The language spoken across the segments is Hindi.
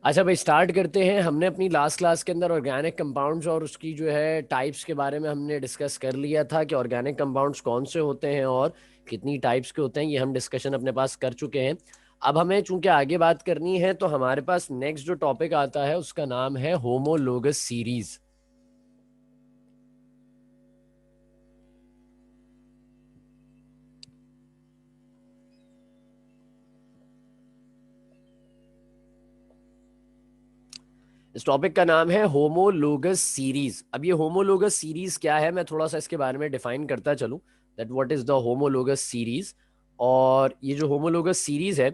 अच्छा भाई, स्टार्ट करते हैं। हमने अपनी लास्ट क्लास के अंदर ऑर्गेनिक कंपाउंड्स और उसकी जो है टाइप्स के बारे में हमने डिस्कस कर लिया था कि ऑर्गेनिक कंपाउंड्स कौन से होते हैं और कितनी टाइप्स के होते हैं। ये हम डिस्कशन अपने पास कर चुके हैं। अब हमें चूंकि आगे बात करनी है तो हमारे पास नेक्स्ट जो टॉपिक आता है उसका नाम है होमोलोगस सीरीज। इस टॉपिक का नाम है होमोलोगस सीरीज। अब ये होमोलोगस सीरीज क्या है, मैं थोड़ा सा इसके बारे में डिफाइन करता चलूं that what is the homologous series. और ये जो होमोलोगस सीरीज है,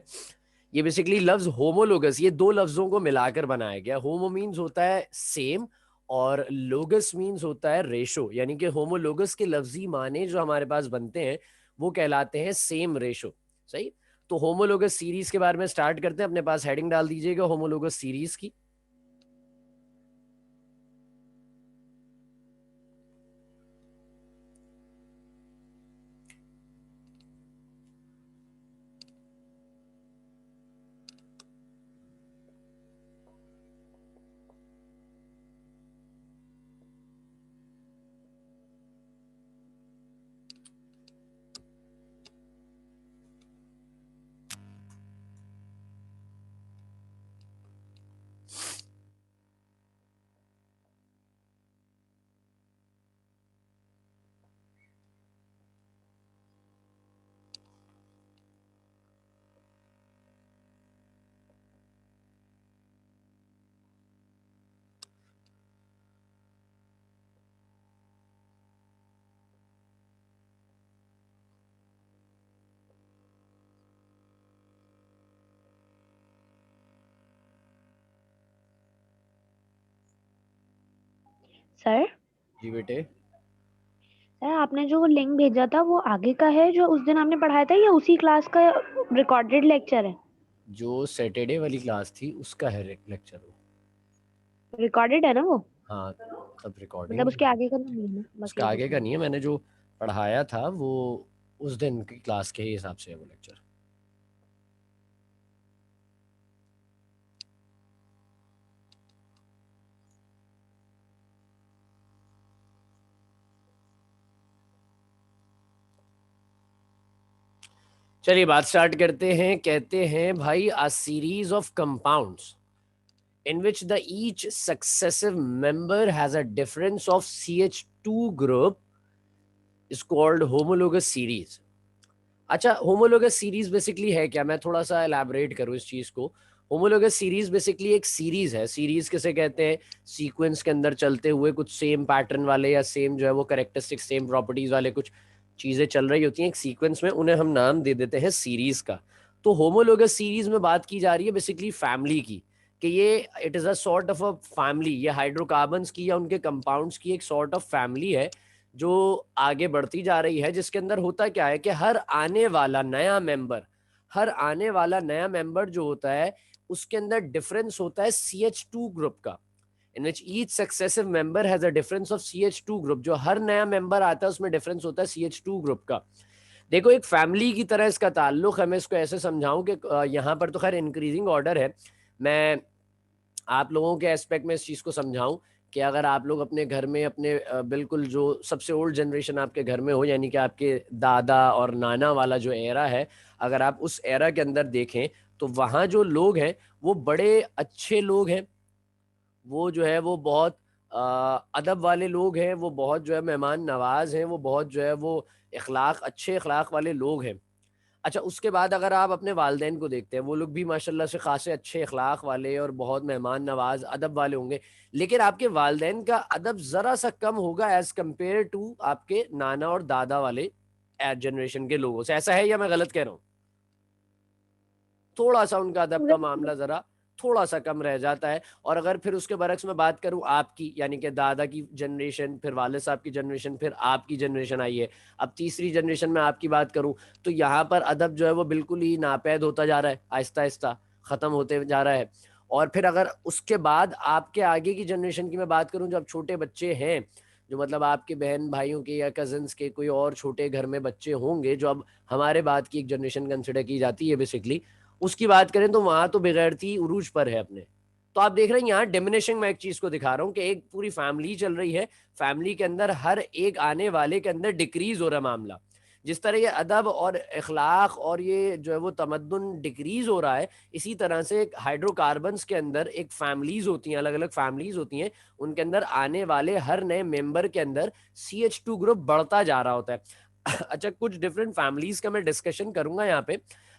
ये बेसिकली लफ्ज होमोलोगस, ये दो लफ्जों को मिलाकर बनाया गया। होमो मीन्स होता है सेम और लोगस मीन्स होता है रेशो, यानी कि होमोलोगस के लफ्जी माने जो हमारे पास बनते हैं वो कहलाते हैं सेम रेशो। सही। तो होमोलोगस सीरीज के बारे में स्टार्ट करते हैं। अपने पास हेडिंग डाल दीजिएगा होमोलोगस सीरीज की। सर। जी बेटे। सर, आपने जो लिंक भेजा था वो आगे का है जो उस दिन आपने पढ़ाया था, या उसी क्लास का रिकॉर्डेड लेक्चर है? जो सैटरडे वाली क्लास थी उसका है लेक्चर वो। रिकॉर्डेड है ना वो? हाँ, सब मतलब रिकॉर्डिंग। उसके आगे का तो नहीं है ना, बस उसका ये आगे पूछना का था। नहीं है, मैंने जो पढ़ाया था वो उस दिन की क्लास के हिसाब से है वो लेक्चर। चलिए बात स्टार्ट करते हैं। कहते हैं भाई, a series of compounds in which the each successive member has a difference of CH2 group is called homologous series। अच्छा, होमोलोगस सीरीज बेसिकली है क्या, मैं थोड़ा सा एलैबोरेट करूं इस चीज को। होमोलोगस सीरीज बेसिकली एक सीरीज है। सीरीज किसे कहते हैं? सीक्वेंस के अंदर चलते हुए कुछ सेम पैटर्न वाले या सेम जो है वो कैरेक्टरिस्टिक सेम प्रॉपर्टीज वाले कुछ चीजें चल रही होती हैं एक सीक्वेंस में, उन्हें हम नाम दे देते हैं सीरीज का। तो होमोलोगस सीरीज में बात की जा रही है बेसिकली फैमिली की, कि ये it is a sort of a family. ये हाइड्रोकार्बन्स की या उनके कंपाउंड्स की एक सॉर्ट ऑफ फैमिली है जो आगे बढ़ती जा रही है, जिसके अंदर होता क्या है कि हर आने वाला नया मेंबर जो होता है उसके अंदर डिफरेंस होता है CH2 ग्रुप का। In which each successive member has a difference of CH2 group. जो हर नया मेंबर आता है उसमें डिफरेंस होता है CH2 ग्रुप का। देखो, एक फैमिली की तरह इसका ताल्लुक है। मैं इसको ऐसे समझाऊं कि यहाँ पर तो खैर इंक्रीजिंग ऑर्डर है। मैं आप लोगों के एस्पेक्ट में इस चीज़ को समझाऊं कि अगर आप लोग अपने घर में अपने बिल्कुल जो सबसे ओल्ड जनरेशन आपके घर में हो, यानी कि आपके दादा और नाना वाला जो एरा है, अगर आप उस एरा के अंदर देखें तो वहाँ जो लोग हैं वो बड़े अच्छे लोग हैं। वो जो है वो बहुत अदब वाले लोग हैं। वो बहुत जो है मेहमान नवाज हैं। वो बहुत जो है वो अच्छे इखलाक वाले लोग हैं। अच्छा, उसके बाद अगर आप अपने वालदेन को देखते हैं, वो लोग भी माशाल्लाह से खासे अच्छे अखलाक वाले और बहुत मेहमान नवाज अदब वाले होंगे। लेकिन आपके वालदेन का अदब ज़रा सा कम होगा एज़ कम्पेयर टू आपके नाना और दादा वाले जनरेशन के लोगों से। ऐसा है या मैं गलत कह रहा हूँ? थोड़ा सा उनका अदब का मामला ज़रा थोड़ा सा कम रह जाता है। और अगर फिर उसके बरक्स में बात करूं आपकी, यानी कि दादा की जनरेशन, फिर वालिद साहब की जनरेशन, फिर आपकी जनरेशन आई है, अब तीसरी जनरेशन में आपकी बात करूं, तो यहाँ पर अदब जो है वो बिल्कुल ही नापैद होता जा रहा है, आहिस्ता आहिस्ता ख़त्म होते जा रहा है। और फिर अगर उसके बाद आपके आगे की जनरेशन की मैं बात करूं, जो अब छोटे बच्चे हैं, जो मतलब आपके बहन भाइयों के या कजन्स के कोई और छोटे घर में बच्चे होंगे, जो अब हमारे बाद की एक जनरेशन कंसिडर की जाती है बेसिकली, उसकी बात करें तो वहां तो बेगैरती उरूज पर है अपने। तो आप देख रहे हैं यहाँ डिमिनिशिंग, मैं एक चीज को दिखा रहा हूँ कि एक पूरी फैमिली चल रही है, फैमिली के अंदर हर एक आने वाले के अंदर डिक्रीज हो रहा है मामला। जिस तरह ये अदब और इखलाक और ये जो है वो तमद्दुन डिक्रीज हो रहा है, इसी तरह से हाइड्रोकार्बन्स के अंदर एक फैमिलीज होती हैं, अलग अलग फैमिलीज होती हैं, उनके अंदर आने वाले हर नए मेंबर के अंदर CH2 ग्रुप बढ़ता जा रहा होता है। अच्छा, कुछ डिफरेंट फैमिलीज का मैं डिस्कशन करूंगा यहाँ पे।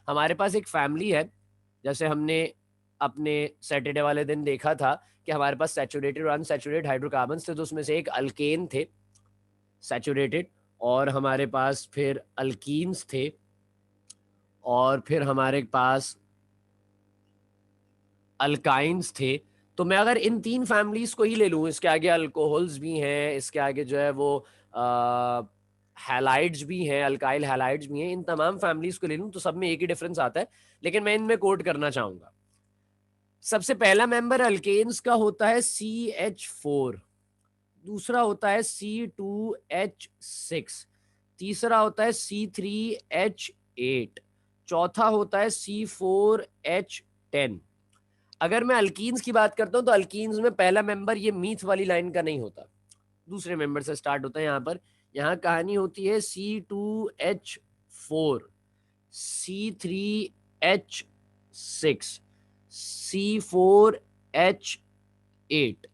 हमारे पास एक फैमिली है, जैसे हमने अपने सैटरडे वाले दिन देखा था कि हमारे पास सैचुरेटेड और अनसैचुरेटेड हाइड्रोकार्बन्स थे, तो उसमें से एक अल्केन थे सैचुरेटेड, और हमारे पास फिर अल्कीन्स थे, और फिर हमारे पास अल्काइंस थे। तो मैं अगर इन तीन फैमिलीज को ही ले लूँ, इसके आगे अल्कोहल्स भी हैं, इसके आगे जो है वो हैलाइड्स भी हैं, अल्काइल हैलाइड्स भी हैं, इन तमाम फैमिलीज को ले लूँ तो सब में एक ही डिफरेंस आता है, लेकिन मैं इनमें कोट करना चाहूंगा। सबसे पहला मेंबर अल्केन्स का होता है CH4, दूसरा होता है C2H6, तीसरा होता है C3H8, चौथा होता है C4H10। अगर मैं अल्कीन्स की बात करता हूं तो अल्कीन्स में पहला मेंबर ये मीथ वाली लाइन का नहीं होता, दूसरे मेंबर से स्टार्ट होता है। यहां पर यहां कहानी होती है C2H4, C3H6, C4H8।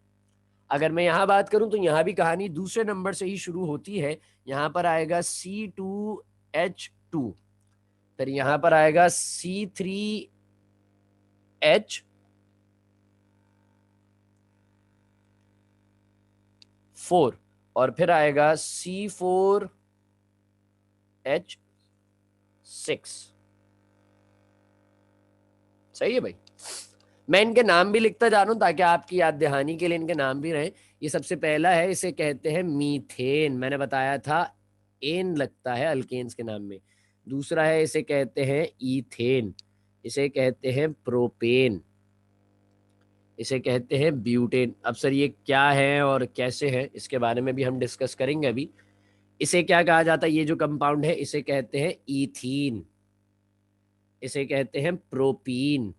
अगर मैं यहां बात करूं तो यहां भी कहानी दूसरे नंबर से ही शुरू होती है। यहां पर आएगा C2H2, फिर यहां पर आएगा C3H4, और फिर आएगा C4H6। सही है भाई। मैं इनके नाम भी लिखता जा रहा हूं ताकि आपकी याद दहानी के लिए इनके नाम भी रहे। ये सबसे पहला है, इसे कहते हैं मीथेन, मैंने बताया था एन लगता है अल्केन्स के नाम में। दूसरा है, इसे कहते हैं ईथेन, इसे कहते हैं प्रोपेन, इसे कहते हैं ब्यूटेन। अब सर ये क्या है और कैसे है, इसके बारे में भी हम डिस्कस करेंगे अभी। इसे क्या कहा जाता है, ये जो कंपाउंड है इसे कहते हैं ईथीन, इसे कहते हैं प्रोपीन,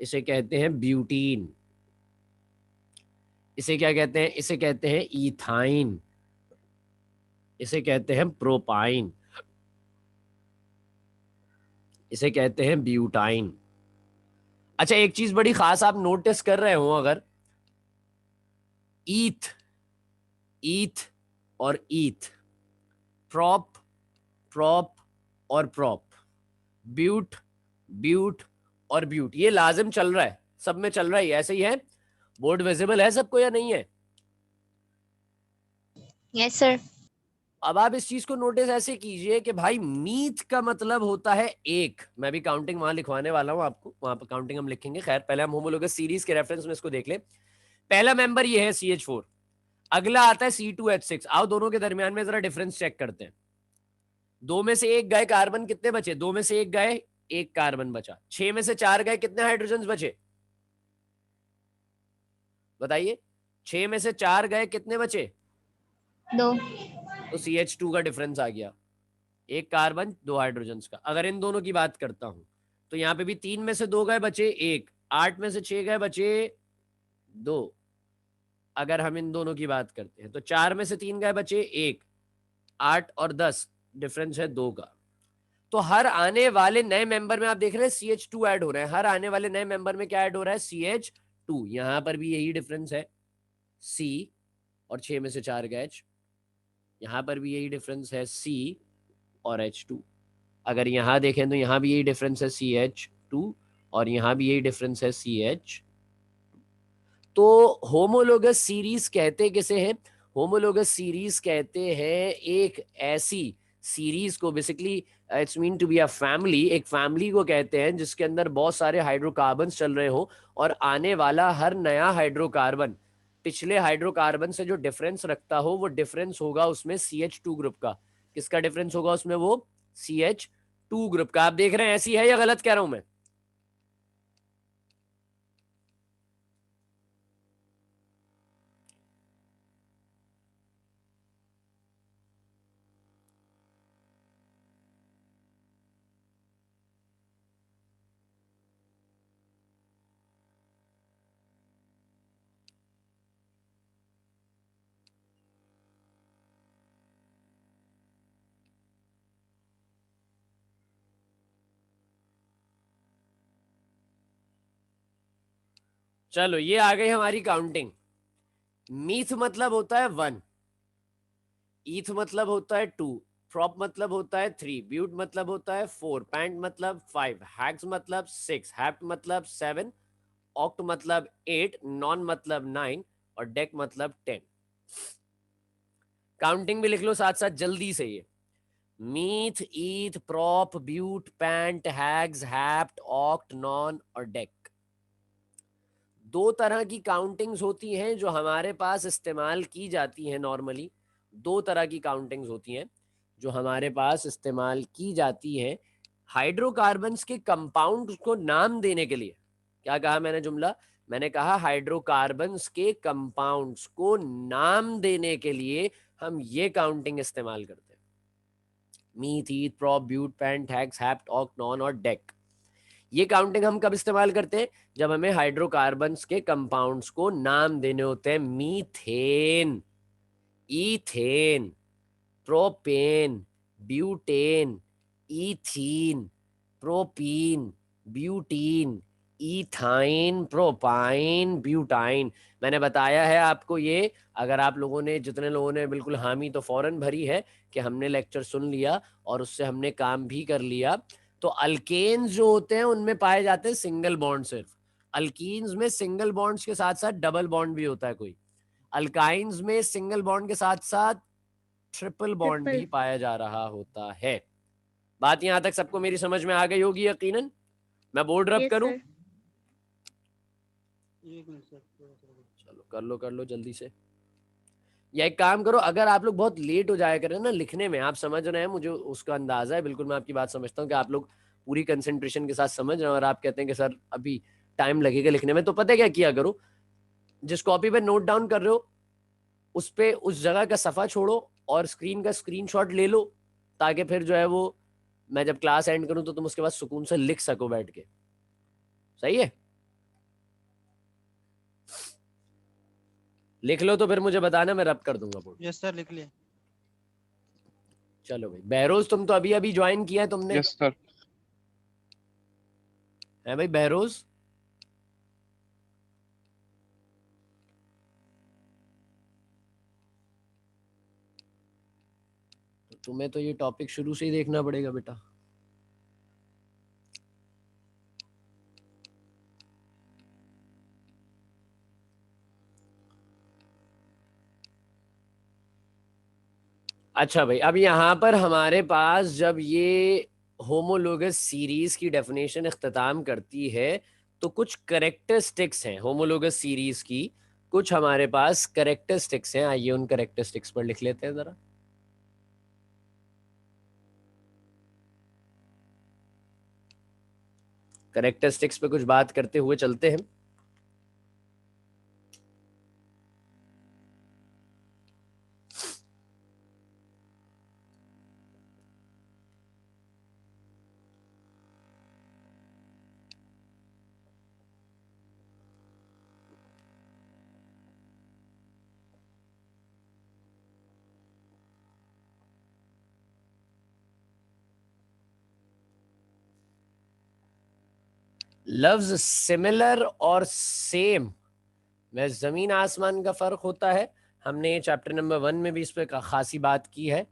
इसे कहते हैं ब्यूटीन, इसे क्या कहते हैं, इसे कहते हैं ईथाइन, इसे कहते हैं प्रोपाइन, इसे कहते हैं ब्यूटाइन। अच्छा, एक चीज बड़ी खास आप नोटिस कर रहे हो, अगर ईथ, ईथ और ईथ, प्रॉप, प्रॉप और प्रॉप, ब्यूट, ब्यूट और ब्यूट, ये लाजिम चल रहा है, सब में चल रहा है, ऐसे ही है। बोर्ड विजिबल है सबको या नहीं है? Yes sir. अब आप इस चीज को नोटिस ऐसे कीजिए कि भाई मीथ का मतलब होता है एक, मैं भी काउंटिंग वहां लिखवाने वाला हूं आपको, वहां पर काउंटिंग हम लिखेंगे। खैर पहले हम होमोलोगस सीरीज के रेफरेंस में इसको देख ले। पहला मेंबर ये है CH4, अगला आता है C2H6। आओ दोनों के दरमियान में जरा डिफरेंस चेक करते हैं। दो में से एक गए, कार्बन कितने बचे? दो में से एक गए, एक कार्बन बचा। 6 में से 4 गए, कितने हाइड्रोजन बचे बताइए? 6 में से 4 गए, कितने बचे? 2। तो CH2 का डिफरेंस आ गया, एक कार्बन 2 हाइड्रोजन का। अगर इन दोनों की बात करता हूं तो यहां पे भी 3 में से 2 गए, बचे एक। 8 में से 6 गए, बचे 2। अगर हम इन दोनों की बात करते हैं तो 4 में से 3 गए, बचे एक। 8 और 10 डिफरेंस है 2 का। तो हर आने वाले नए मेंबर में आप देख रहे हैं CH2 ऐड हो रहा है, हर आने वाले नए मेंबर में क्या ऐड हो रहा है? CH2। यहां पर भी यही डिफरेंस है, C और 6 में से 4 का H। यहां पर भी यही डिफरेंस है, C और H2। अगर यहां देखें तो यहां भी यही डिफरेंस है, CH2, और यहां भी यही डिफरेंस है, CH। तो होमोलोगस सीरीज कहते किसे हैं? होमोलोगस सीरीज कहते हैं एक ऐसी सीरीज को, basically it's mean to be a family, एक फैमिली को कहते हैं जिसके अंदर बहुत सारे हाइड्रोकार्बन चल रहे हो, और आने वाला हर नया हाइड्रोकार्बन पिछले हाइड्रोकार्बन से जो डिफरेंस रखता हो, वो डिफरेंस होगा उसमें CH2 ग्रुप का। किसका डिफरेंस होगा उसमें? वो CH2 ग्रुप का। आप देख रहे हैं ऐसी है या गलत कह रहा हूं मैं? चलो ये आ गई हमारी काउंटिंग। मीथ मतलब होता है 1, ईथ मतलब होता है 2, प्रॉप मतलब होता है 3, ब्यूट मतलब होता है 4, पैंट मतलब 5, हैक्स मतलब 6, हैप्ट मतलब 7, ऑक्ट मतलब 8, नॉन मतलब 9 और डेक मतलब 10। काउंटिंग भी लिख लो साथ साथ जल्दी से ये। Meth, eth, prop, but, pent, hex, hept, oct, non और डेक। दो तरह की काउंटिंग्स होती हैं जो हमारे पास इस्तेमाल की जाती हैं नॉर्मली। दो तरह की काउंटिंग्स होती हैं जो हमारे पास इस्तेमाल की जाती हैं हाइड्रोकार्बन्स के कंपाउंड्स को नाम देने के लिए। क्या कहा मैंने जुमला? मैंने कहा हाइड्रोकार्बन्स के कंपाउंड्स को नाम देने के लिए हम ये काउंटिंग इस्तेमाल करते हैं। Meth, eth, prop, but, pent, hex, hept, oct, non और डेक। ये काउंटिंग हम कब इस्तेमाल करते हैं? जब हमें हाइड्रोकार्बन्स के कंपाउंड्स को नाम देने होते हैं। Methane, ethane, propane, butane, ethene, propene, butene, ethyne, propyne, butyne. मैंने बताया है आपको ये। अगर आप लोगों ने, जितने लोगों ने बिल्कुल हामी तो फौरन भरी है कि हमने लेक्चर सुन लिया और उससे हमने काम भी कर लिया। तो अल्केन्स जो होते हैं उनमें पाए जाते हैं सिंगल बॉन्ड सिर्फ। अल्कीन्स में सिंगल बॉन्ड्स के साथ साथ डबल बॉन्ड भी होता है कोई। अल्काइंस में सिंगल बॉन्ड के साथ साथ ट्रिपल बॉन्ड भी पाया जा रहा होता है। बात यहां तक सबको मेरी समझ में आ गई होगी यकीनन। मैं बोर्ड रब यस करूं? सर। चलो कर लो जल्दी से। या एक काम करो, अगर आप लोग बहुत लेट हो जाया करें ना लिखने में, आप समझ रहे हैं, मुझे उसका अंदाजा है, बिल्कुल मैं आपकी बात समझता हूँ कि आप लोग पूरी कंसेंट्रेशन के साथ समझ रहे हैं और आप कहते हैं कि सर अभी टाइम लगेगा लिखने में। तो पता है क्या किया करो, जिस कॉपी पे नोट डाउन कर रहे हो उस पे उस जगह का सफा छोड़ो और स्क्रीन का स्क्रीनशॉट ले लो, ताकि फिर जो है वो मैं जब क्लास एंड करूं तो तुम उसके बाद सुकून से लिख सको बैठ के। सही है? लिख लो तो फिर मुझे बताना, मैं रब कर दूंगा बोर्ड। यस सर, लिख लिए। चलो भाई, बहरोज तुम तो अभी अभी ज्वाइन किया है तुमने। Yes sir. है भाई बहरोज? तो तुम्हें तो ये टॉपिक शुरू से ही देखना पड़ेगा बेटा। अच्छा भाई, अब यहाँ पर हमारे पास जब ये होमोलोगस सीरीज की डेफिनेशन इख्तिताम करती है तो कुछ करेक्टरिस्टिक्स हैं होमोलोगस सीरीज की। कुछ हमारे पास करेक्टरिस्टिक्स हैं, आइए उन करेक्टरिस्टिक्स पर लिख लेते हैं जरा। करेक्टरिस्टिक्स पे कुछ बात करते हुए चलते हैं। लफ्ज सिमिलर और सेम में जमीन आसमान का फर्क होता है। हमने चैप्टर नंबर 1 में भी इस पर खासी बात की है।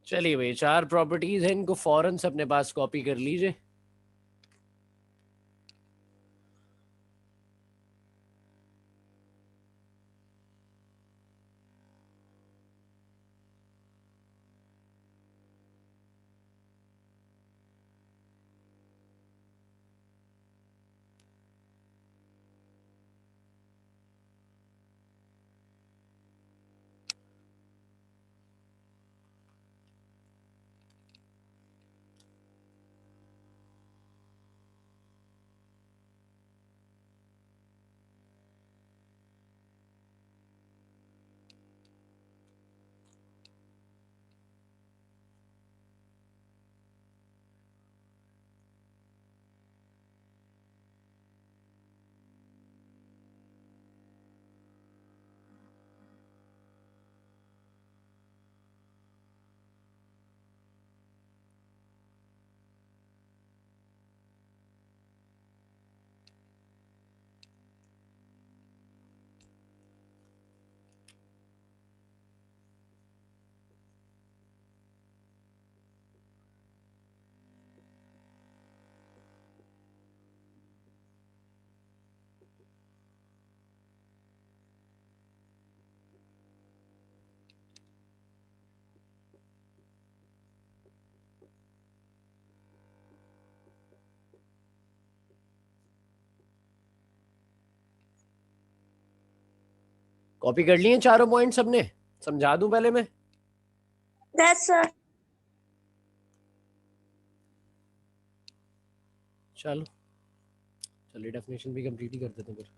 चलिए भाई, 4 प्रॉपर्टीज हैं, इनको फौरन से अपने पास कॉपी कर लीजिए। कॉपी कर लिए चारों पॉइंट सबने? समझा दूं पहले मैं? Yes sir. चलो चलिए, डेफिनेशन भी कंप्लीट ही कर देते हैं फिर।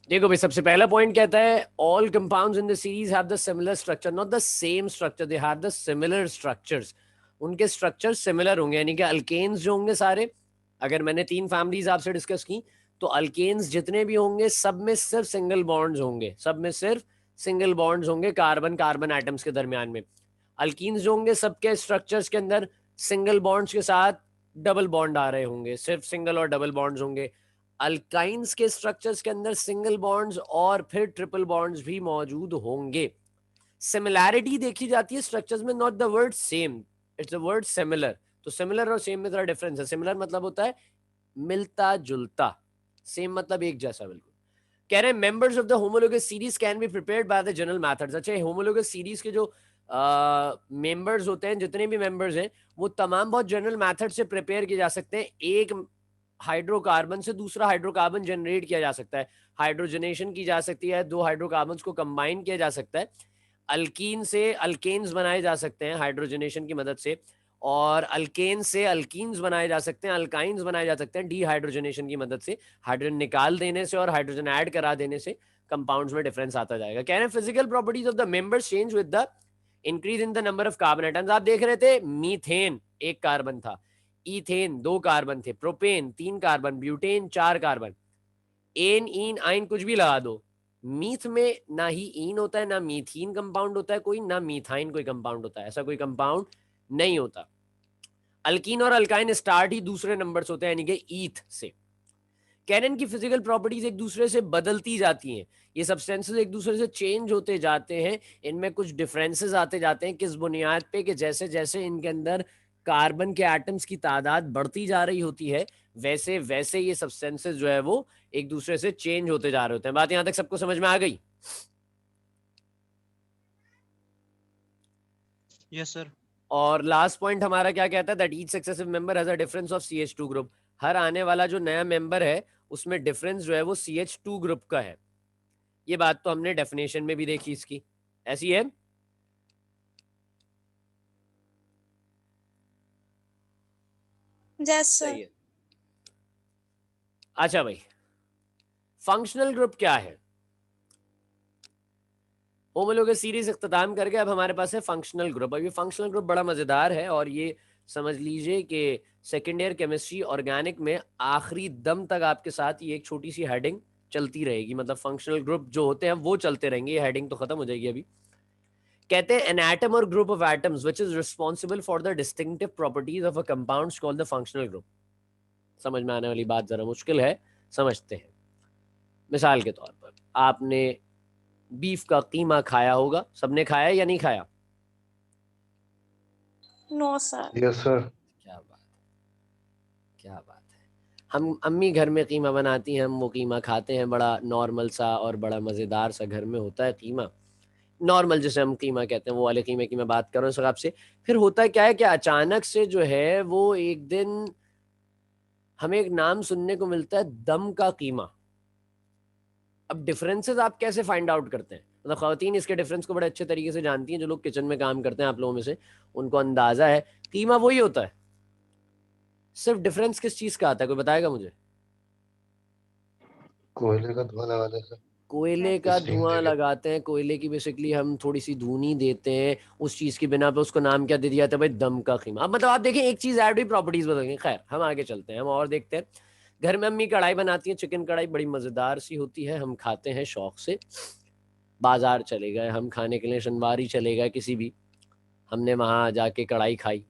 देखो भाई, सबसे पहला पॉइंट कहता है all compounds in the series have the similar structure, not the same structure, they have the similar structures. उनके स्ट्रक्चर सिमिलर होंगे, यानी कि अल्केन्स जो होंगे सारे, अगर मैंने 3 फैमिलीज आपसे डिस्कस की, तो अल्केन्स जितने भी होंगे सब में सिर्फ सिंगल बॉन्ड्स होंगे, सब में सिर्फ सिंगल बॉन्ड्स होंगे कार्बन कार्बन एटम्स के दरमियान में। अल्कीन्स जो होंगे सबके स्ट्रक्चर्स के अंदर सिंगल बॉन्ड्स के साथ डबल बॉन्ड आ रहे होंगे, सिर्फ सिंगल और डबल बॉन्ड्स होंगे। अल्काइंस के स्ट्रक्चर्स के अंदर सिंगल बॉन्ड्स और फिर ट्रिपल बॉन्ड्स भी मौजूद होंगे। सिमिलैरिटी देखी जाती है स्ट्रक्चर्स में, not the word same, it's the word similar. तो सिमिलर और सेम में थोड़ा डिफरेंस है। सिमिलर मतलब होता है मिलता जुलता, सेम मतलब एक जैसा बिल्कुल। कह रहे हैं members of the homologous series can be prepared by the general methods. अच्छा, होमोलोगस सीरीज के जो मेंबर्स होते हैं, जितने भी मेंबर्स हैं, वो तमाम बहुत जनरल मेथड से प्रिपेयर किए जा सकते हैं। एक हाइड्रोकार्बन से दूसरा हाइड्रोकार्बन जनरेट किया जा सकता है, हाइड्रोजनेशन की जा सकती है, 2 हाइड्रोकार्बन्स को कंबाइन किया जा सकता है, अल्कीन से अल्केन्स बनाए जा सकते हैं हाइड्रोजनेशन की मदद से, और अल्केन से अल्कीन्स बनाए जा सकते हैं, अल्काइंस बनाए जा सकते हैं डीहाइड्रोजनेशन की मदद से। हाइड्रोजन निकाल देने से और हाइड्रोजन ऐड करा देने से कंपाउंड्स में डिफरेंस आता जाएगा। कह रहे हैं physical properties of the members change with the increase in the number of carbon atoms. आप देख रहे थे मीथेन 1 कार्बन था, इथेन 2 कार्बन थे, प्रोपेन 3 कार्बन, ब्यूटेन 4 कार्बन, एन इन आइन कुछ भी लगा दो, मीथ में ना ही इन होता है, ना मीथीन कंपाउंड होता है कोई, ना मीथाइन कोई कंपाउंड होता है, ऐसा कोई कंपाउंड नहीं होता। अल्कीन और अल्काइन स्टार्ट ही दूसरे नंबर से होते हैं, यानी कि ईथ से। कैनन की फिजिकल प्रॉपर्टीज एक दूसरे से बदलती जाती हैं, ये सब्सटेंसेस एक दूसरे से चेंज होते जाते हैं, इनमें कुछ डिफरेंसेस आते जाते हैं। किस बुनियाद पे? कि जैसे जैसे इनके अंदर कार्बन के एटम्स की तादाद बढ़ती जा रही होती है, वैसे वैसे ये सब्सटेंसेस जो है वो एक दूसरे से चेंज होते जा रहे होते हैं। बात यहां तक सबको समझ में आ गई? Yes sir. और लास्ट पॉइंट हमारा क्या कहता है? That each successive member has a difference of CH2 group. हर आने वाला जो नया मेंबर है उसमें डिफरेंस जो है वो CH2 ग्रुप का है। ये बात तो हमने डेफिनेशन में भी देखी इसकी, ऐसी है। यस सही सर। है। अच्छा भाई, फंक्शनल ग्रुप क्या है? वो हम लोग सीरीज इख्तिताम करके अब हमारे पास है फंक्शनल ग्रुप। अब ये फंक्शनल ग्रुप बड़ा मजेदार है और ये समझ लीजिए कि सेकेंड ईयर केमिस्ट्री ऑर्गेनिक में आखिरी दम तक आपके साथ ये एक छोटी सी हेडिंग चलती रहेगी। मतलब फंक्शनल ग्रुप जो होते हैं वो चलते रहेंगे, ये हेडिंग तो खत्म हो जाएगी अभी। कहते हैं एन एटम और group of atoms which is responsible for the distinctive properties of a compound called the functional group. समझ में आने वाली बात जरा मुश्किल है, समझते हैं। मिसाल के तौर पर आपने बीफ का कीमा खाया होगा, सबने खाया या नहीं खाया? No, sir. Yes sir. क्या बात, क्या बात है। हम अम्मी घर में कीमा बनाती हैं, हम वो कीमा खाते हैं, बड़ा नॉर्मल सा और बड़ा मज़ेदार सा घर में होता है कीमा। नॉर्मल जिसे हम कीमा कहते हैं वो वाले कीमे की मैं बात कर रहा हूँ इस हिसाब से। फिर होता क्या है कि अचानक से जो है वो एक दिन हमें एक नाम सुनने को मिलता है, दम का कीमा। अब डिफरेंसेस आप कैसे फाइंड आउट करते हैं? मतलब खवातीन इसके डिफरेंस को बड़े अच्छे तरीके से जानती हैं, जो लोग किचन में काम करते हैं आप लोगों में से उनको अंदाजा है। कीमा वही होता है, सिर्फ डिफरेंस किस चीज का आता है, कोई बताएगा मुझे? कोयले का धुआं लगाने से। कोयले का स्टीम धुआं देके। लगाते हैं, कोयले की बेसिकली हम थोड़ी सी धुनी देते हैं, उस चीज की बिना पे उसको नाम क्या दे दिया जाता है भाई, दम का कीमा। अब मतलब आप देखें एक चीज ऐड हुई, प्रॉपर्टीज बदल गई। खैर हम आगे चलते हैं, हम और देखते हैं। घर में अम्मी कढ़ाई बनाती है, चिकन कढ़ाई बड़ी मजेदार सी होती है, हम खाते हैं शौक से। बाजार चले गए हम खाने के लिए, शनवारी चले गए किसी भी, हमने वहां जाके कढ़ाई खाई।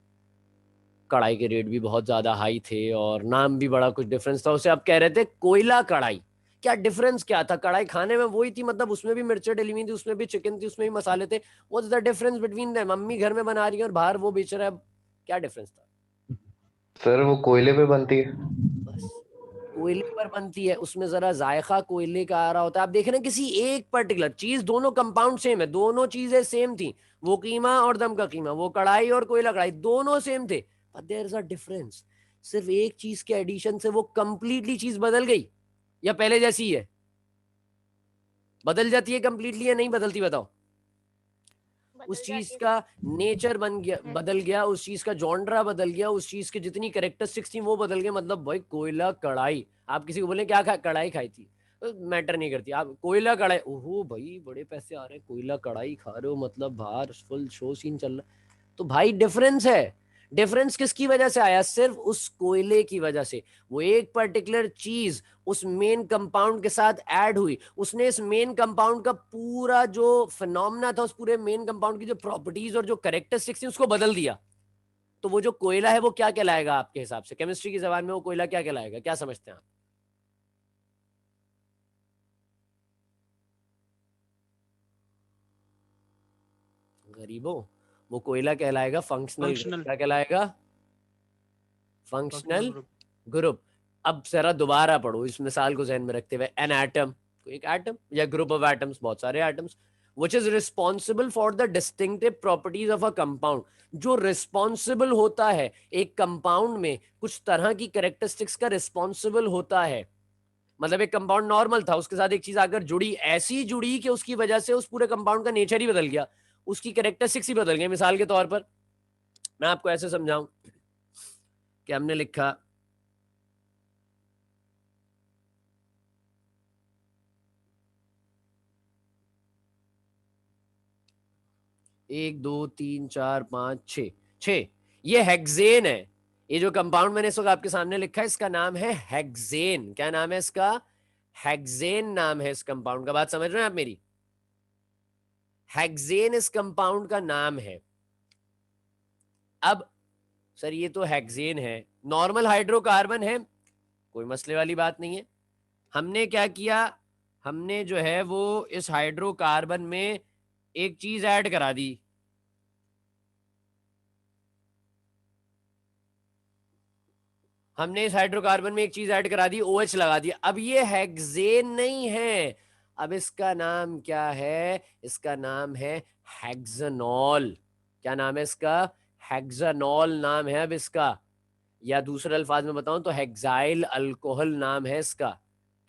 कढ़ाई के रेट भी बहुत ज्यादा हाई थे और नाम भी बड़ा कुछ डिफरेंस था उसे। अब कह रहे थे कोयला कढ़ाई। क्या डिफरेंस क्या था? कढ़ाई खाने में वही थी, मतलब उसमें भी मिर्चें डली हुई थी, उसमें भी चिकन थी, उसमें भी मसाले थे। What's the difference between them? Mummy घर में बना रही है और बाहर वो बेच रहा है, क्या डिफरेंस था? सर वो कोयले पे बनती है। बस, कोयले पर बनती है, उसमें जरा जायका कोयले का आ रहा होता है। आप देख रहे हैं किसी एक पर्टिकुलर चीज, दोनों कंपाउंड सेम है, दोनों चीजें सेम थी, वो कीमा और दम का कीमा, वो कढ़ाई और कोयला कढ़ाई, दोनों सेम थे, but there is a difference. सिर्फ एक चीज के एडिशन से वो कंप्लीटली चीज बदल गई, या पहले जैसी ही है? बदल जाती है कंप्लीटली या नहीं बदलती, बताओ? उस चीज का नेचर बन गया, बदल गया, उस चीज का जॉनरा बदल गया, उस चीज के जितनी कैरेक्टरिस्टिक्स थी वो बदल गए। मतलब भाई कोयला कढ़ाई, आप किसी को बोले क्या खा, कढ़ाई खाई थी, मैटर नहीं करती। आप कोयला कढ़ाई, ओहो भाई बड़े पैसे आ रहे हैं, कोयला कढ़ाई खा रहे हो, मतलब बाहर फुल शो सीन चल रहा है। तो भाई डिफरेंस है। डिफरेंस किसकी वजह से आया? सिर्फ उस कोयले की वजह से। वो एक पर्टिकुलर चीज उस मेन कंपाउंड के साथ ऐड हुई, उसने इस मेन कंपाउंड का पूरा जो फिनोमेना था, उस पूरे मेन कंपाउंड की जो प्रॉपर्टीज और जो कैरेक्टरिस्टिक्स थी उसको बदल दिया। तो वो जो कोयला है वो क्या कहलाएगा आपके हिसाब से? केमिस्ट्री की जबान में वो कोयला क्या कहलाएगा, क्या समझते हैं आप? गरीबों, वो कोयला कहलाएगा फंक्शनल ग्रुप। फंक्शनल क्या कहलाएगा? Functional functional group. ग्रुप। अब जरा दोबारा पढ़ो इस मिसाल को जहन में रखते हुए। एन एटम, एक एटम या ग्रुप ऑफ एटम्स, बहुत सारे atoms, which is responsible for the distinctive properties of a compound, जो रिस्पॉन्सिबल होता है एक कंपाउंड में कुछ तरह की कैरेक्टरिस्टिक्स का, रिस्पॉन्सिबल होता है। मतलब एक कंपाउंड नॉर्मल था, उसके साथ एक चीज आकर जुड़ी, ऐसी जुड़ी कि उसकी वजह से उस पूरे कंपाउंड का नेचर ही बदल गया, उसकी कैरेक्टरिस्टिक्स ही बदल गई। मिसाल के तौर पर मैं आपको ऐसे समझाऊं कि हमने लिखा एक दो तीन चार पांच छ, छ, ये हेक्सेन है। ये जो कंपाउंड मैंने इस वक्त आपके सामने लिखा है इसका नाम है हेक्सेन। क्या नाम है इसका? हेक्सेन नाम है इस कंपाउंड का। बात समझ रहे हैं आप मेरी? हेक्सेन इस कंपाउंड का नाम है। अब सर ये तो हेक्सेन है, नॉर्मल हाइड्रोकार्बन है, कोई मसले वाली बात नहीं है। हमने क्या किया, हमने जो है वो इस हाइड्रोकार्बन में एक चीज ऐड करा दी। हमने इस हाइड्रोकार्बन में एक चीज ऐड करा दी, OH लगा दिया। अब ये हेक्सेन नहीं है, अब इसका नाम क्या है? इसका नाम है हेक्सानॉल। क्या नाम है इसका? हेक्सानॉल नाम है अब इसका, या दूसरे अल्फाज में बताऊं तो हेक्साइल अल्कोहल नाम है इसका।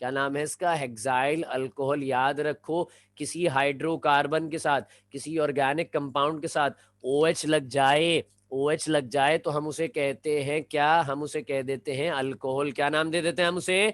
क्या नाम है इसका? Hexyl alcohol. याद रखो, किसी हाइड्रोकार्बन के साथ, किसी ऑर्गेनिक कंपाउंड के साथ OH लग जाए, OH लग जाए तो हम उसे कहते हैं क्या? हम उसे कह देते हैं अल्कोहल। क्या नाम दे देते हैं हम उसे?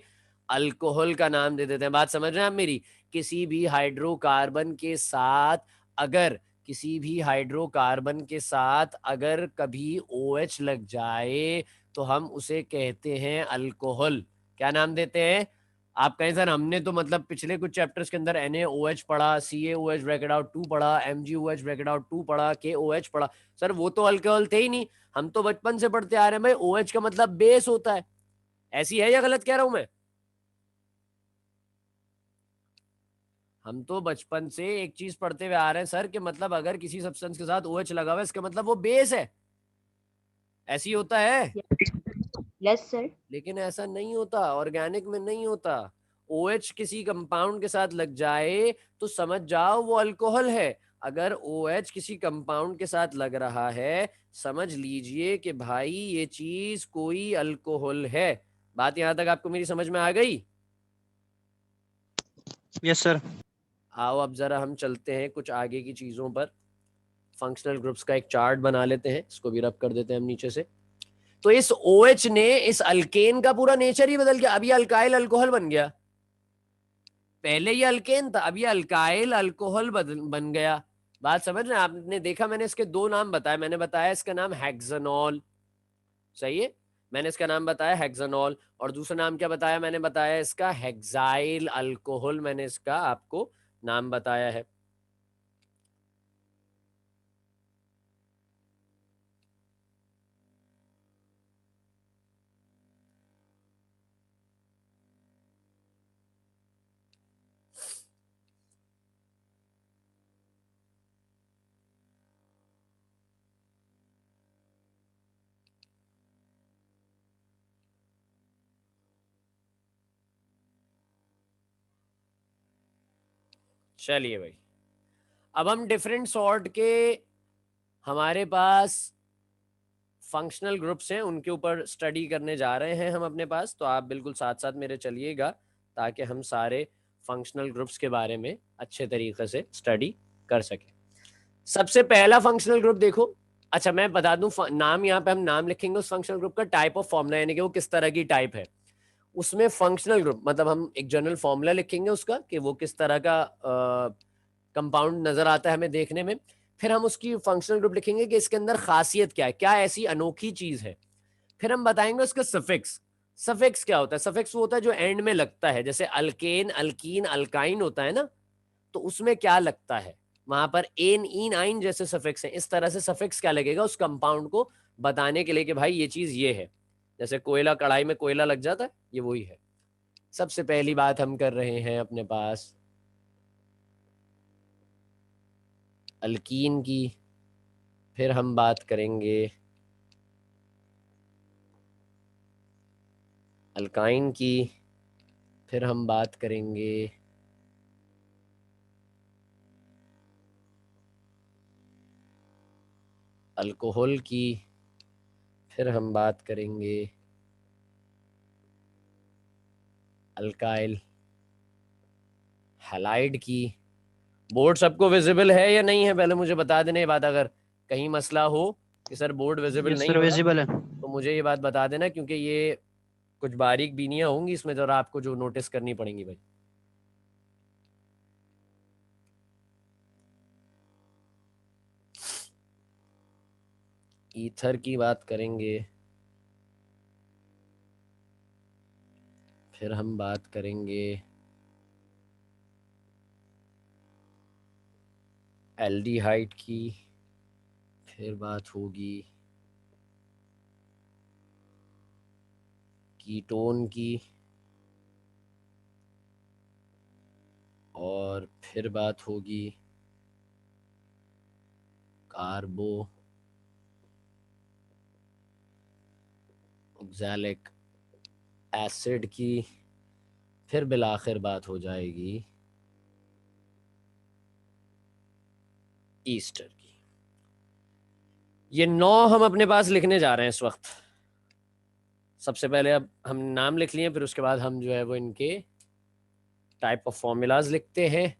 अल्कोहल का नाम दे देते हैं। बात समझ रहे हैं आप मेरी? किसी भी हाइड्रोकार्बन के साथ अगर किसी भी हाइड्रोकार्बन के साथ अगर कभी OH लग जाए तो हम उसे कहते हैं अल्कोहल। क्या नाम देते हैं? आप कहें सर हमने तो मतलब पिछले कुछ चैप्टर्स के अंदर NaOH पढ़ा, CaOH ब्रैकेट आउट 2 पढ़ा, MgOH ब्रैकेट आउट 2 पढ़ा, KOH पढ़ा। सर वो तो अल्कोहल थे ही नहीं, हम तो बचपन से पढ़ते आ रहे हैं भाई OH का मतलब बेस होता है। ऐसी है या गलत कह रहा हूं मैं? हम तो बचपन से एक चीज पढ़ते हुए आ रहे हैं सर कि मतलब अगर किसी सब्सटेंस के साथ OH लगा हुआ है इसका मतलब वो बेस है। ऐसी होता है। Yes sir. लेकिन ऐसा नहीं होता, ऑर्गेनिक में नहीं होता। OH किसी कंपाउंड के साथ लग जाए तो समझ जाओ वो अल्कोहल है। अगर OH किसी कंपाउंड के साथ लग रहा है समझ लीजिए कि भाई ये चीज कोई अल्कोहल है। बात यहां तक आपको मेरी समझ में आ गई? Yes sir. आओ अब जरा हम चलते हैं कुछ आगे की चीजों पर। फंक्शनल ग्रुप्स का एक चार्ट बना लेते हैं, इसको भी रब कर देते हैं हम नीचे से। तो इस OH ने इस अल्केन का पूरा नेचर ही बदल गया। अब ये अल्काइल अल्कोहल बन गया। पहले ये अल्केन था, अब ये अल्काइल अल्कोहल बन गया। बात समझ रहे हैं? आपने देखा मैंने इसके दो नाम बताए। मैंने बताया इसका नाम हेक्सानॉल, सही है। मैंने इसका नाम बताया हेक्सानॉल। और दूसरा नाम क्या बताया? मैंने बताया इसका हेक्साइल अल्कोहल। मैंने इसका आपको नाम बताया है। चलिए भाई, अब हम डिफरेंट सॉर्ट के हमारे पास फंक्शनल ग्रुप्स हैं उनके ऊपर स्टडी करने जा रहे हैं हम अपने पास। तो आप बिल्कुल साथ साथ मेरे चलिएगा ताकि हम सारे फंक्शनल ग्रुप्स के बारे में अच्छे तरीके से स्टडी कर सकें। सबसे पहला फंक्शनल ग्रुप देखो। अच्छा मैं बता दूं, नाम यहाँ पे हम नाम लिखेंगे उस फंक्शनल ग्रुप का, टाइप ऑफ फॉर्मूला यानी कि वो किस तरह की टाइप है। उसमें फंक्शनल ग्रुप मतलब हम एक जनरल फॉर्मूला लिखेंगे उसका कि वो किस तरह का कंपाउंड नजर आता है हमें देखने में। फिर हम उसकी फंक्शनल ग्रुप लिखेंगे कि इसके अंदर खासियत क्या है, क्या ऐसी अनोखी चीज है। फिर हम बताएंगे उसका सफिक्स। सफिक्स क्या होता है? सफिक्स वो होता है जो एंड में लगता है, जैसे अल्केन अल्कीन अल्काइन होता है ना, तो उसमें क्या लगता है वहां पर एन इन आइन जैसे सफिक्स हैं। इस तरह से सफिक्स क्या लगेगा उस कंपाउंड को बताने के लिए कि भाई ये चीज ये है। जैसे कोयला, कढ़ाई में कोयला लग जाता है, ये वही है। सबसे पहली बात हम कर रहे हैं अपने पास अल्कीन की, फिर हम बात करेंगे अल्काइन की, फिर हम बात करेंगे अल्कोहल की, फिर हम बात करेंगे अल्काइल हैलाइड की। बोर्ड सबको विजिबल है या नहीं है पहले मुझे बता देना ये बात। अगर कहीं मसला हो कि सर बोर्ड विजिबल यस नहीं सर, हो रहा विजिबल है। तो मुझे ये बात बता देना, क्योंकि ये कुछ बारीक बीनियां होंगी इसमें जरा आपको जो नोटिस करनी पड़ेंगी भाई। ईथर की बात करेंगे, फिर हम बात करेंगे एल्डिहाइड की, फिर बात होगी कीटोन की, और फिर बात होगी कार्बो ऑक्सैलिक एसिड की, फिर बिलाखिर बात हो जाएगी ईस्टर की। ये 9 हम अपने पास लिखने जा रहे हैं इस वक्त। सबसे पहले अब हम नाम लिख लिए, फिर उसके बाद हम जो है वो इनके टाइप ऑफ फॉर्मूलाज लिखते हैं।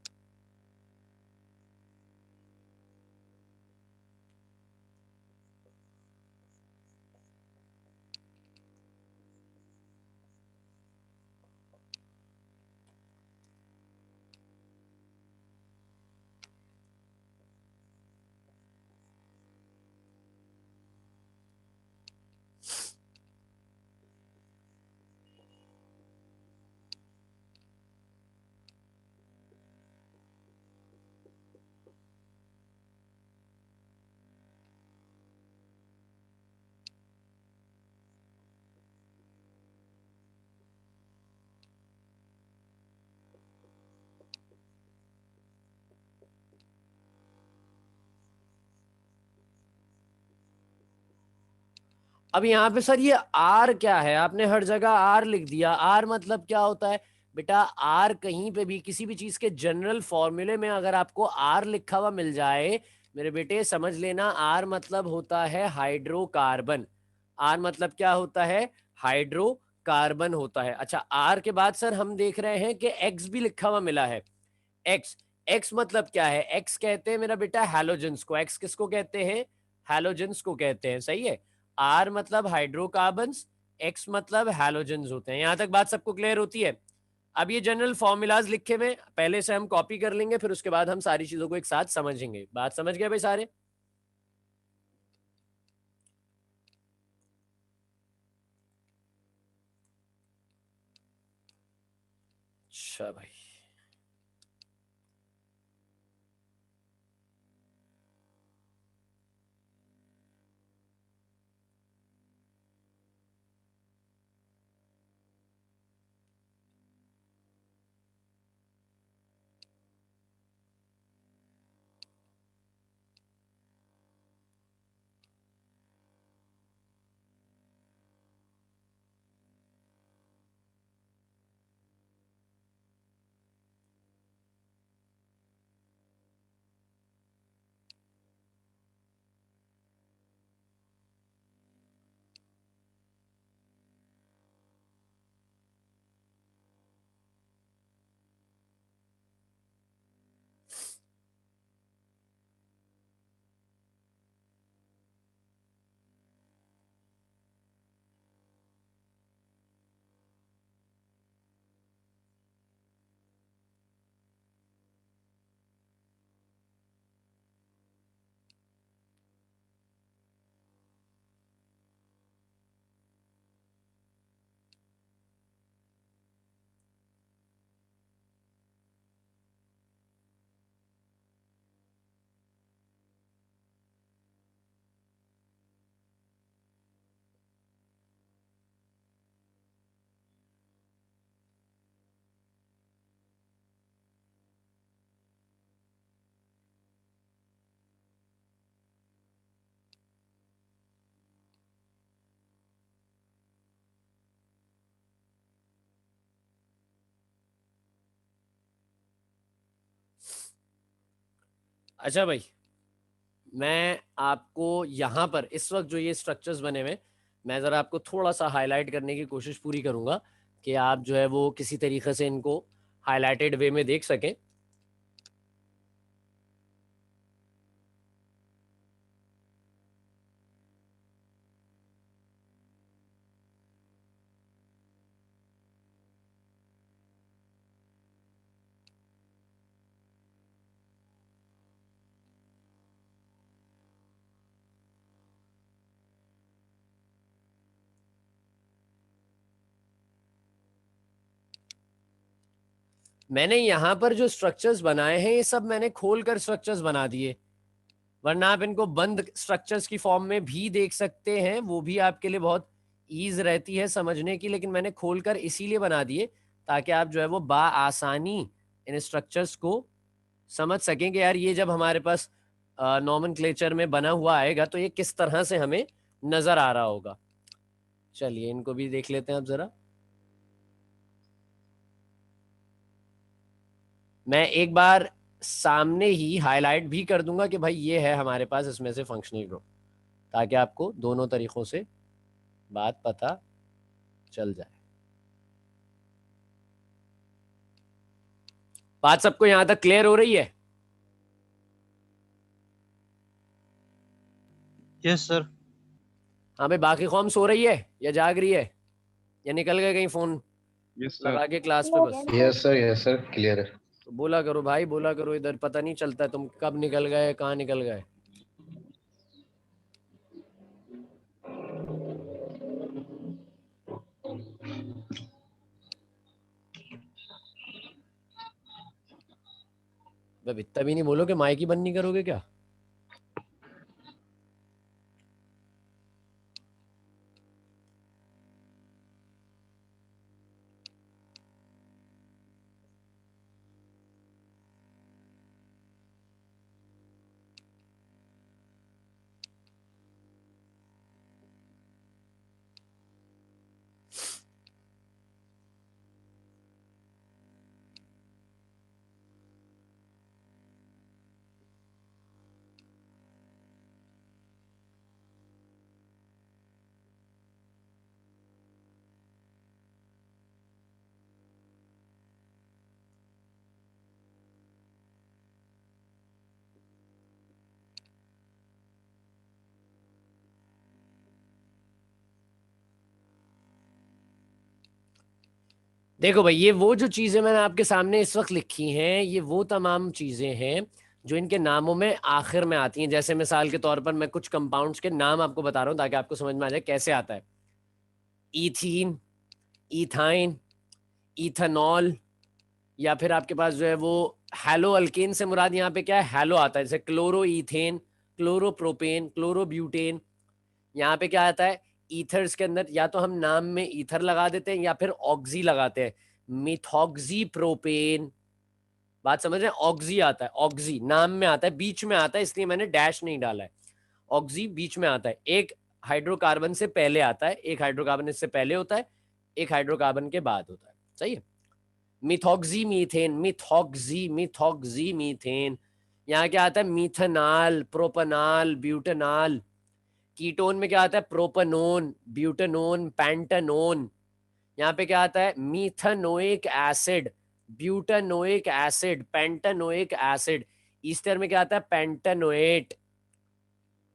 अब यहाँ पे सर ये आर क्या है, आपने हर जगह आर लिख दिया। आर मतलब क्या होता है बेटा? आर कहीं पे भी किसी भी चीज के जनरल फॉर्मूले में अगर आपको आर लिखा हुआ मिल जाए मेरे बेटे, समझ लेना आर मतलब होता है हाइड्रोकार्बन। आर मतलब क्या होता है? हाइड्रोकार्बन होता है। अच्छा, आर के बाद सर हम देख रहे हैं कि एक्स भी लिखा हुआ मिला है। एक्स, एक्स मतलब क्या है? एक्स कहते हैं मेरा बेटा हैलोजेंस को। एक्स किसको कहते हैं? हैलोजेंस को कहते हैं, सही है। आर मतलब हाइड्रोकार्बन्स, एक्स मतलब हैलोजेंस होते हैं। यहां तक बात सबको क्लियर होती है? अब ये जनरल फॉर्मूलाज लिखे हुए पहले से हम कॉपी कर लेंगे, फिर उसके बाद हम सारी चीजों को एक साथ समझेंगे। बात समझ गए भाई सारे? अच्छा भाई, अच्छा भाई, मैं आपको यहाँ पर इस वक्त जो ये स्ट्रक्चर्स बने हुए, मैं ज़रा आपको थोड़ा सा हाईलाइट करने की कोशिश पूरी करूँगा कि आप जो है वो किसी तरीके से इनको हाईलाइटेड वे में देख सकें। मैंने यहाँ पर जो स्ट्रक्चर्स बनाए हैं ये सब मैंने खोलकर स्ट्रक्चर्स बना दिए, वरना आप इनको बंद स्ट्रक्चर्स की फॉर्म में भी देख सकते हैं, वो भी आपके लिए बहुत ईज रहती है समझने की। लेकिन मैंने खोलकर इसीलिए बना दिए ताकि आप जो है वो आसानी इन स्ट्रक्चर्स को समझ सकें कि यार ये जब हमारे पास नॉमेनक्लेचर में बना हुआ आएगा तो ये किस तरह से हमें नजर आ रहा होगा। चलिए इनको भी देख लेते हैं अब जरा। मैं एक बार सामने ही हाईलाइट भी कर दूंगा कि भाई ये है हमारे पास इसमें से फंक्शनल ग्रुप, ताकि आपको दोनों तरीकों से बात पता चल जाए। बात सबको यहां तक क्लियर हो रही है? Yes sir. हाँ भाई, बाकी कौम सो रही है या जाग रही है या निकल गए कहीं फोन यस सर। लगा के क्लास पे? बस यस सर क्लियर है। तो बोला करो भाई, बोला करो, इधर पता नहीं चलता तुम कब निकल गए कहाँ निकल गए। अब इतना भी नहीं बोलो कि माइक ही बंद नहीं करोगे क्या? देखो भाई, ये वो जो चीजें मैंने आपके सामने इस वक्त लिखी हैं, ये वो तमाम चीजें हैं जो इनके नामों में आखिर में आती हैं। जैसे मिसाल के तौर पर मैं कुछ कंपाउंड्स के नाम आपको बता रहा हूँ ताकि आपको समझ में आ जाए कैसे आता है। ईथीन, इथाइन, इथेनॉल, या फिर आपके पास जो है वो हैलो अल्केन से मुराद यहाँ पे क्या है, हैलो आता है। जैसे chloro ethane, chloro propane, chloro butane. यहाँ पे क्या आता है, ईथर्स के अंदर या तो हम नाम में ईथर लगा देते हैं या फिर ऑक्सी लगाते हैं। मिथॉक्सी प्रोपेन, बात समझ रहे हैं? ऑक्सी आता है, ऑक्सी नाम में आता है, बीच में आता है, इसलिए मैंने डैश नहीं डाला है। ऑक्सी बीच में आता है, एक हाइड्रोकार्बन से पहले आता है, एक हाइड्रोकार्बन इससे पहले होता है, एक हाइड्रोकार्बन के बाद होता है। सही है। Methoxy methane, methoxy methoxy methane. यहाँ क्या आता है, मीथेनॉल, प्रोपनॉल, ब्यूटेनॉल। कीटोन में क्या आता है, प्रोपनोन, ब्यूटेनोन, पेंटानोन। यहाँ पे क्या आता है, methanoic acid, butanoic acid, pentanoic acid. Ester में क्या आता है, पेंटानोएट,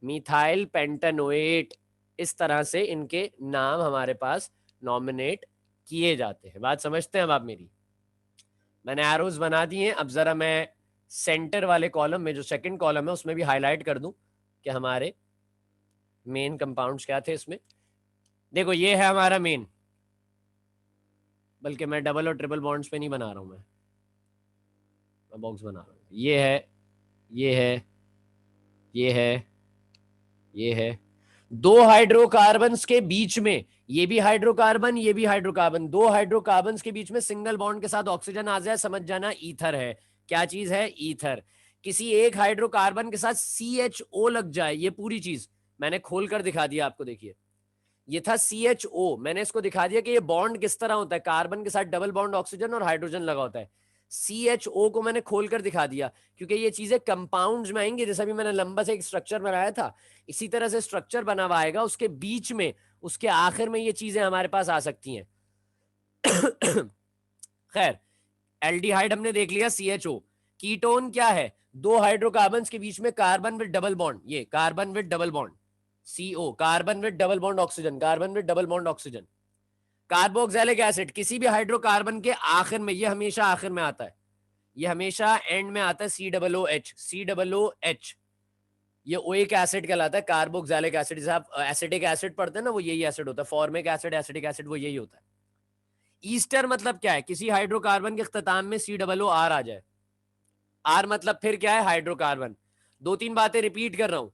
मिथाइल पेंटानोएट। इस तरह से इनके नाम हमारे पास नॉमिनेट किए जाते हैं। बात समझते हैं अब आप मेरी? मैंने एरोज बना दिए हैं। अब जरा मैं सेंटर वाले कॉलम में, जो सेकंड कॉलम है, उसमें भी हाईलाइट कर दूं कि हमारे मेन कंपाउंड्स क्या थे इसमें। देखो ये है हमारा मेन, बल्कि मैं डबल और ट्रिपल बॉन्ड्स पे नहीं बना रहा हूं, मैं बॉक्स बना रहा हूं। ये है, ये है, ये है, ये है। दो हाइड्रोकार्बन्स के बीच में, ये भी हाइड्रोकार्बन, ये भी हाइड्रोकार्बन, दो हाइड्रोकार्बन्स के बीच में सिंगल बॉन्ड के साथ ऑक्सीजन आ जाए, समझ जाना ईथर है। क्या चीज है, ईथर। किसी एक हाइड्रोकार्बन के साथ CHO लग जाए, ये पूरी चीज मैंने खोलकर दिखा दिया आपको। देखिए ये था CHO, मैंने इसको दिखा दिया कि ये बॉन्ड किस तरह होता है। कार्बन के साथ डबल बॉन्ड ऑक्सीजन और हाइड्रोजन लगा होता है। CHO को मैंने खोलकर दिखा दिया क्योंकि ये चीजें कंपाउंड्स में आएंगी। जैसा भी मैंने लंबा से एक स्ट्रक्चर बनाया था, इसी तरह से स्ट्रक्चर बना हुआ आएगा, उसके बीच में, उसके आखिर में ये चीजें हमारे पास आ सकती हैं। खैर, एल्डिहाइड हमने देख लिया, CHO। कीटोन क्या है, दो हाइड्रोकार्बन के बीच में कार्बन विद डबल बॉन्ड, ये carbon with double bond, CO, carbon with double bond oxygen, carbon with double bond oxygen. Carboxylic acid किसी भी हाइड्रोकार्बन के आखिर में, ये हमेशा आखिर में आता है, ये हमेशा एंड में आता है, COOH, COOH। ये ओइक एसिड कहलाता है, कार्बोक्सिलिक एसिड। जैसे आप एसिडिक एसिड पढ़ते हैं ना, वो यही एसिड होता है। फॉर्मिक एसिड, एसिडिक एसिड, वो यही होता है। ईस्टर मतलब क्या है, किसी हाइड्रोकार्बन के इख्तिताम में COOR आ जाए। आर मतलब फिर क्या है, हाइड्रोकार्बन। दो तीन बातें रिपीट कर रहा हूं।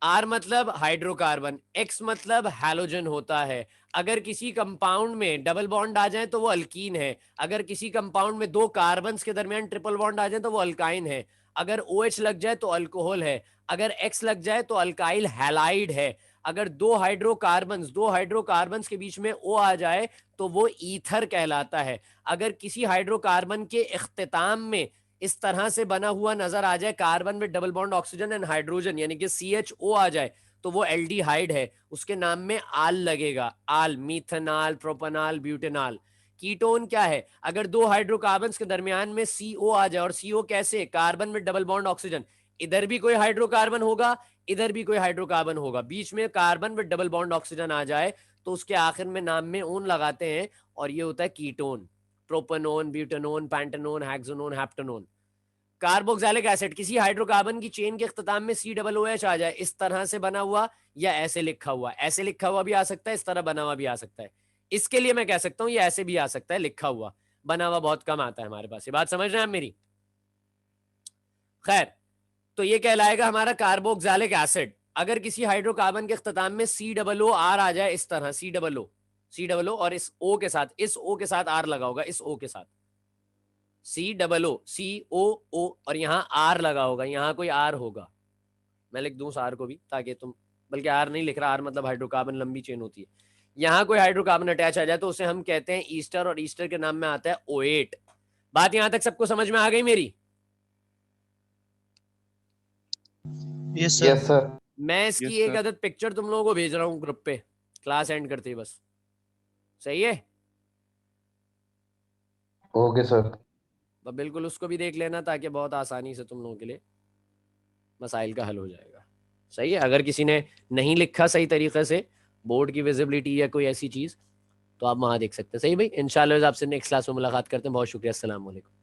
आर मतलब हाइड्रोकार्बन, एक्स मतलब हैलोजन होता है। अगर किसी कंपाउंड में डबल बॉन्ड आ जाए तो वो अल्कीन है। अगर किसी कंपाउंड में दो कार्बन के दरमियान ट्रिपल बॉन्ड आ जाए तो वो अल्काइन है। अगर OH लग जाए तो अल्कोहल है। अगर X लग जाए तो अल्काइल हैलाइड है। अगर दो हाइड्रोकार्बन के बीच में O आ जाए तो वो ईथर कहलाता है। अगर किसी हाइड्रोकार्बन के इख्तिताम में इस तरह से बना हुआ नजर आ जाए, carbon with double bond oxygen and hydrogen, यानी कि CHO आ जाए, तो वो एल्डिहाइड है, उसके नाम में आल लगेगा। आल, मीथेनॉल, प्रोपनॉल, ब्यूटेनॉल। कीटोन क्या है, अगर दो हाइड्रोकार्बन के दरमियान में CO आ जाए, और CO कैसे, carbon with double bond oxygen, इधर भी कोई हाइड्रोकार्बन होगा, इधर भी कोई हाइड्रोकार्बन होगा, बीच में carbon with double bond oxygen आ जाए तो उसके आखिर में नाम में ऊन लगाते हैं, और ये होता है ketone. Propanone, butanone, pentanone, hexanone, heptanone. Carboxylic acid किसी हाइड्रोकार्बन की चेन के इख्तिताम में COOH आ जाए, इस तरह से बना हुआ या ऐसे लिखा हुआ। ऐसे लिखा हुआ भी आ सकता है, इस तरह बना हुआ भी आ सकता है। इसके लिए मैं कह सकता हूं ये ऐसे भी आ सकता है लिखा हुआ, बना हुआ बहुत कम आता है हमारे पास। ये बात समझ रहे हैं आप मेरी? खैर, तो ये कहलाएगा हमारा कार्बोक्सिलिक एसिड। अगर किसी हाइड्रोकार्बन के इख्तिताम में COOR आ जाए, इस तरह COO, और इस O के साथ, इस O के साथ R लगा होगा, इस O के साथ COO, और यहां R लगा होगा, यहां कोई R होगा। मैं लिख दूं उस R को भी ताकि तुम, बल्कि R नहीं लिख रहा, R मतलब हाइड्रोकार्बन, लंबी चेन होती है। यहां कोई हाइड्रोकार्बन अटैच आ जाए तो उसे हम कहते हैं ईस्टर, और ईस्टर के नाम में आता है O8। बात यहां तक सबको समझ में आ गई मेरी? Yes yes sir. सर। मैं इसकी एक अदद पिक्चर तुम लोगों को भेज रहा हूं ग्रुप पे, क्लास एंड करते ही बस। सही है? Okay sir. तो बिल्कुल उसको भी देख लेना ताकि बहुत आसानी से तुम लोगों के लिए मसाइल का हल हो जाएगा। सही है? अगर किसी ने नहीं लिखा सही तरीके से, बोर्ड की विजिबिलिटी या कोई ऐसी चीज, तो आप वहाँ देख सकते हैं। सही भाई, इंशाल्लाह आपसे नेक्स्ट क्लास में मुलाकात करते हैं। बहुत शुक्रिया, अस्सलाम वालेकुम।